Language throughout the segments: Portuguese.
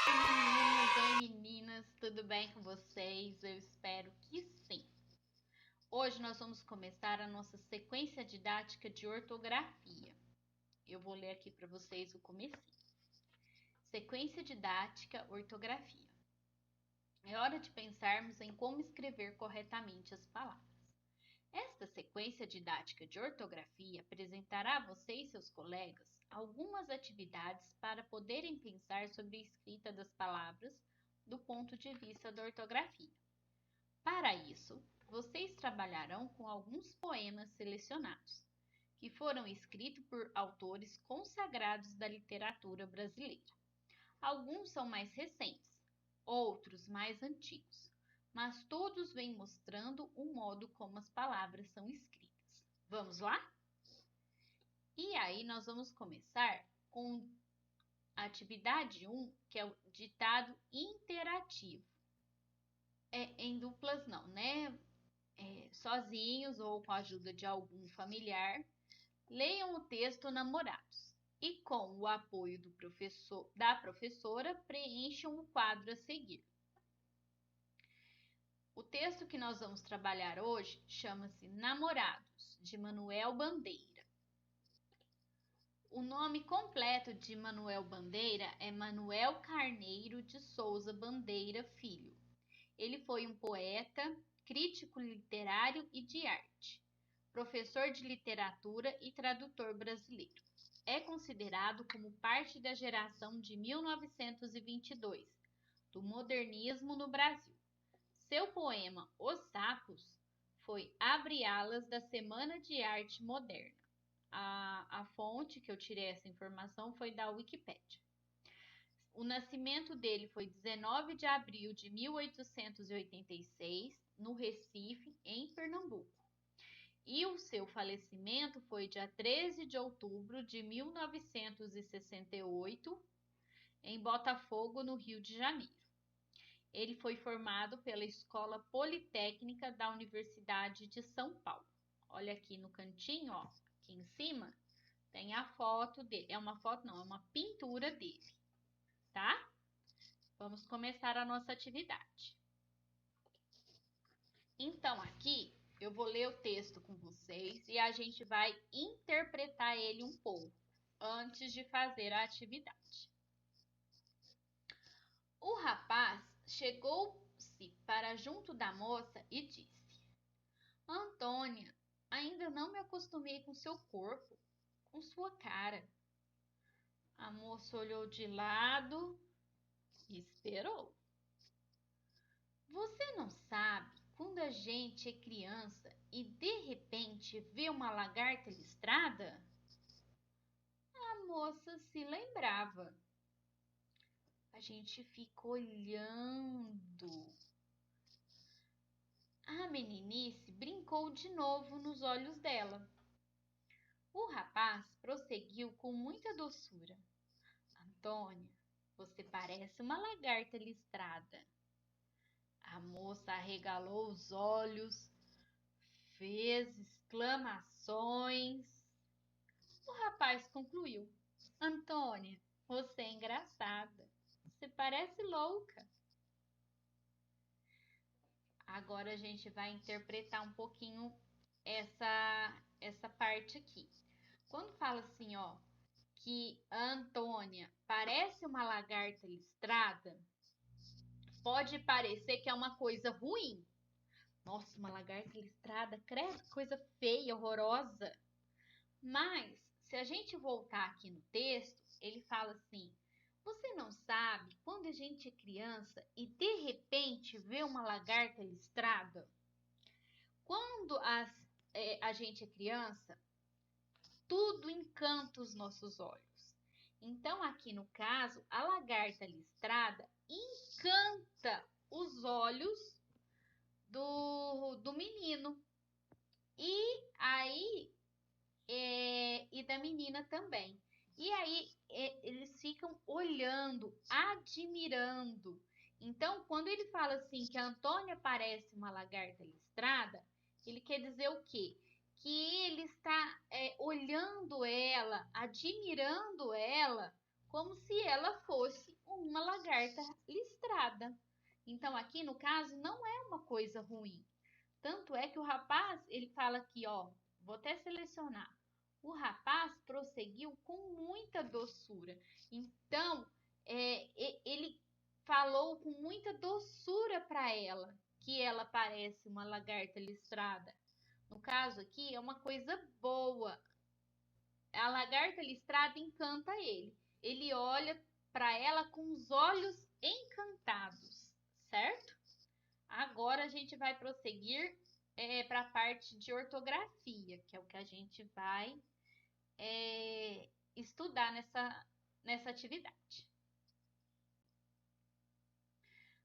Meninos e meninas, tudo bem com vocês? Eu espero que sim. Hoje nós vamos começar a nossa sequência didática de ortografia. Eu vou ler aqui para vocês o comecinho. Sequência didática, ortografia. É hora de pensarmos em como escrever corretamente as palavras. Esta sequência didática de ortografia apresentará a você e seus colegas algumas atividades para poderem pensar sobre a escrita das palavras do ponto de vista da ortografia. Para isso, vocês trabalharão com alguns poemas selecionados, que foram escritos por autores consagrados da literatura brasileira. Alguns são mais recentes, outros mais antigos, mas todos vêm mostrando o modo como as palavras são escritas. Vamos lá? E aí nós vamos começar com a atividade 1, que é o ditado interativo. Em duplas não, né? Sozinhos ou com a ajuda de algum familiar, leiam o texto Namorados e, com o apoio da professora, preencham o quadro a seguir. O texto que nós vamos trabalhar hoje chama-se Namorados, de Manuel Bandeira. O nome completo de Manuel Bandeira é Manuel Carneiro de Souza Bandeira Filho. Ele foi um poeta, crítico literário e de arte, professor de literatura e tradutor brasileiro. É considerado como parte da geração de 1922, do modernismo no Brasil. Seu poema Os Sapos foi Abre Alas da Semana de Arte Moderna. A fonte que eu tirei essa informação foi da Wikipédia. O nascimento dele foi 19 de abril de 1886, no Recife, em Pernambuco. E o seu falecimento foi dia 13 de outubro de 1968, em Botafogo, no Rio de Janeiro. Ele foi formado pela Escola Politécnica da Universidade de São Paulo. Olha aqui no cantinho, ó, aqui em cima, tem a foto dele. É uma foto, não, é uma pintura dele, tá? Vamos começar a nossa atividade. Então, aqui eu vou ler o texto com vocês e a gente vai interpretar ele um pouco antes de fazer a atividade. O rapaz chegou-se para junto da moça e disse: Antônia, ainda não me acostumei com seu corpo, com sua cara. A moça olhou de lado e esperou. Você não sabe quando a gente é criança e de repente vê uma lagarta listrada? A moça se lembrava. A gente fica olhando. A meninice brincou de novo nos olhos dela. O rapaz prosseguiu com muita doçura. Antônia, você parece uma lagarta listrada. A moça arregalou os olhos, fez exclamações. O rapaz concluiu: Antônia, você é engraçada. Você parece louca. Agora a gente vai interpretar um pouquinho essa parte aqui. Quando fala assim, ó, que a Antônia parece uma lagarta listrada, pode parecer que é uma coisa ruim. Nossa, uma lagarta listrada, credo, coisa feia, horrorosa. Mas, se a gente voltar aqui no texto, ele fala assim: você não sabe quando a gente é criança e de repente vê uma lagarta listrada? Quando a gente é criança, tudo encanta os nossos olhos. Então, aqui no caso, a lagarta listrada encanta os olhos do menino. E aí, e da menina também. E aí, eles ficam olhando, admirando. Então, quando ele fala assim que a Antônia parece uma lagarta listrada, ele quer dizer o quê? Que ele está olhando ela, admirando ela, como se ela fosse uma lagarta lagarta listrada. Então, aqui no caso, não é uma coisa ruim. Tanto é que o rapaz, ele fala aqui, ó, vou até selecionar. O rapaz prosseguiu com muita doçura. Então, ele falou com muita doçura para ela, que ela parece uma lagarta listrada. No caso aqui, é uma coisa boa. A lagarta listrada encanta ele. Ele olha para ela com os olhos encantados, certo? Agora a gente vai prosseguir para a parte de ortografia, que é o que a gente vai estudar nessa atividade.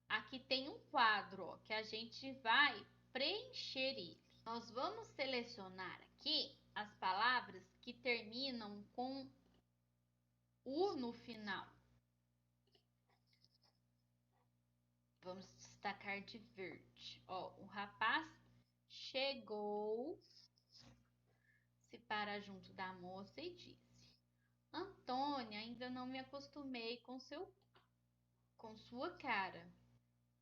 Aqui tem um quadro, ó, que a gente vai preencher ele. Nós vamos selecionar aqui as palavras que terminam com U no final. Vamos destacar de verde. Ó, o rapaz chegou, se para junto da moça e disse: Antônia, ainda não me acostumei com sua cara.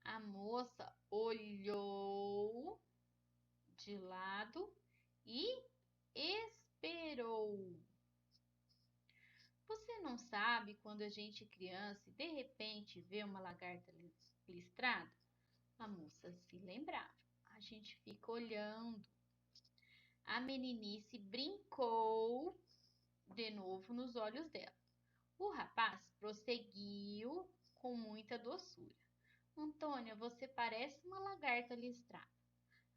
A moça olhou de lado e esperou. Você não sabe quando a gente é criança e de repente vê uma lagarta listrada? A moça se lembrava. A gente fica olhando. A meninice brincou de novo nos olhos dela. O rapaz prosseguiu com muita doçura. Antônia, você parece uma lagarta listrada.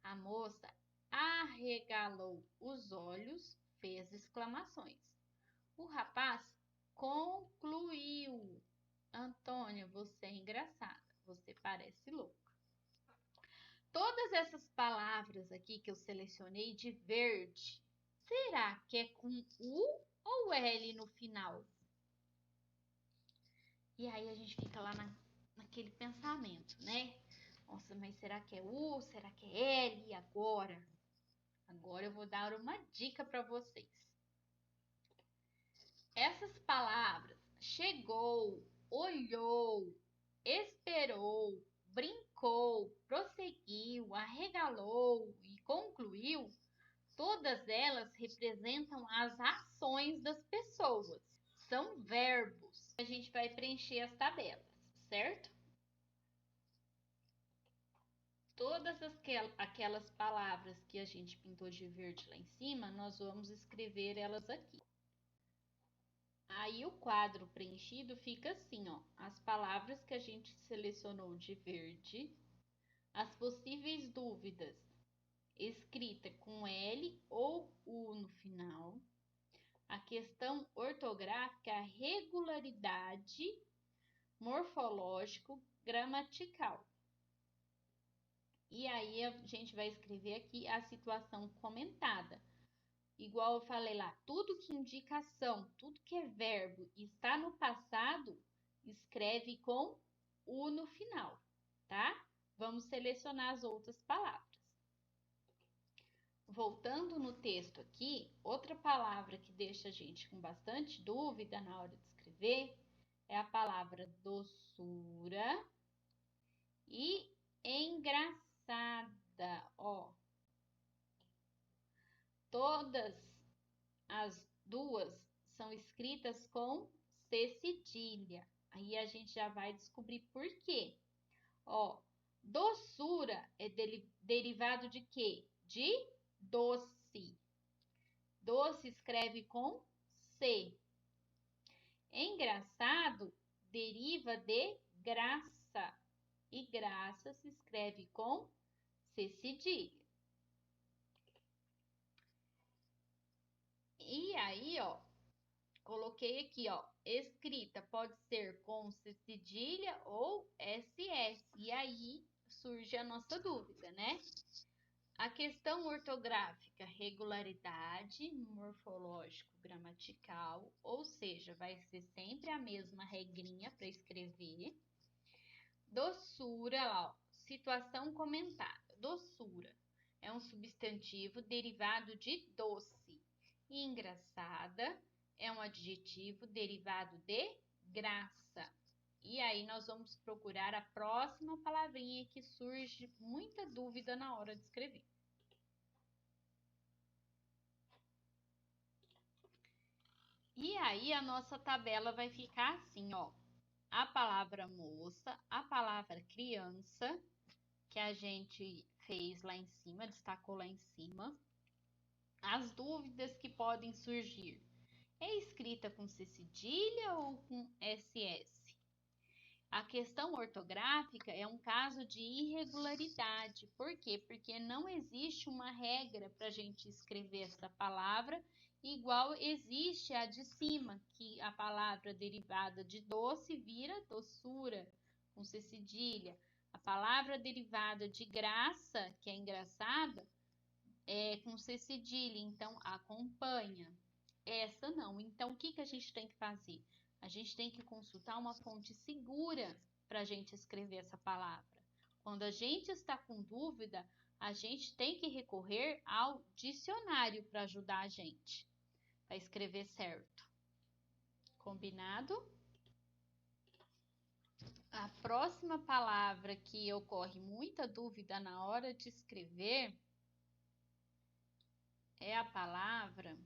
A moça arregalou os olhos, fez exclamações. O rapaz concluiu. Antônia, você é engraçada. Você parece louca. Todas essas palavras aqui que eu selecionei de verde, será que é com U ou L no final? E aí a gente fica lá naquele pensamento, né? Nossa, mas será que é U? Será que é L? E agora? Agora eu vou dar uma dica para vocês. Essas palavras chegou, olhou, esperou, brincou, prosseguiu, arregalou e concluiu, todas elas representam as ações das pessoas. São verbos. A gente vai preencher as tabelas, certo? Todas aquelas palavras que a gente pintou de verde lá em cima, nós vamos escrever elas aqui. Aí o quadro preenchido fica assim, ó, as palavras que a gente selecionou de verde, as possíveis dúvidas, escrita com L ou U no final, a questão ortográfica, a regularidade, morfológico, gramatical. E aí a gente vai escrever aqui a situação comentada. Igual eu falei lá, tudo que indica ação, tudo que é verbo e está no passado, escreve com U no final, tá? Vamos selecionar as outras palavras. Voltando no texto aqui, outra palavra que deixa a gente com bastante dúvida na hora de escrever é a palavra doçura e engraçada, ó. Todas as duas são escritas com C cedilha. Aí a gente já vai descobrir por quê. Ó, doçura é derivado de quê? De doce. Doce escreve com C. Engraçado deriva de graça. E graça se escreve com C cedilha. E aí, ó, coloquei aqui, ó, escrita pode ser com C cedilha ou SS. E aí surge a nossa dúvida, né? A questão ortográfica, regularidade, morfológico, gramatical, ou seja, vai ser sempre a mesma regrinha para escrever. Doçura, ó, situação comentada. Doçura é um substantivo derivado de doce. E engraçada é um adjetivo derivado de graça. E aí nós vamos procurar a próxima palavrinha que surge muita dúvida na hora de escrever. E aí a nossa tabela vai ficar assim, ó. A palavra moça, a palavra criança, que a gente fez lá em cima, destacou lá em cima. As dúvidas que podem surgir. É escrita com C cedilha ou com SS? A questão ortográfica é um caso de irregularidade. Por quê? Porque não existe uma regra para a gente escrever essa palavra, igual existe a de cima, que a palavra derivada de doce vira doçura, com C cedilha. A palavra derivada de graça, que é engraçada, é com C cedilha, então acompanha. Essa não. Então, o que a gente tem que fazer? A gente tem que consultar uma fonte segura para a gente escrever essa palavra. Quando a gente está com dúvida, a gente tem que recorrer ao dicionário para ajudar a gente a escrever certo. Combinado? A próxima palavra que ocorre muita dúvida na hora de escrever é a palavra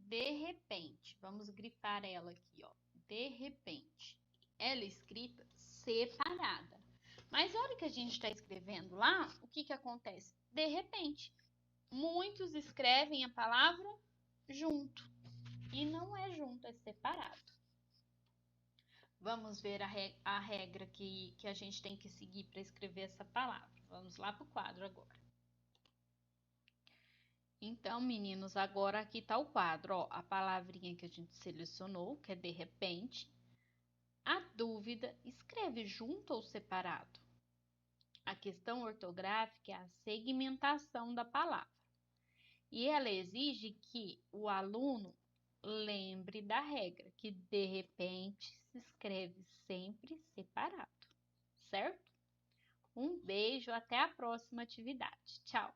de repente. Vamos grifar ela aqui, ó. De repente. Ela é escrita separada. Mas a hora que a gente está escrevendo lá, o que acontece? De repente, muitos escrevem a palavra junto. E não é junto, é separado. Vamos ver a regra que a gente tem que seguir para escrever essa palavra. Vamos lá para o quadro agora. Então, meninos, agora aqui está o quadro, ó, a palavrinha que a gente selecionou, que é de repente. A dúvida, escreve junto ou separado? A questão ortográfica é a segmentação da palavra. E ela exige que o aluno lembre da regra, que de repente se escreve sempre separado, certo? Um beijo, até a próxima atividade. Tchau!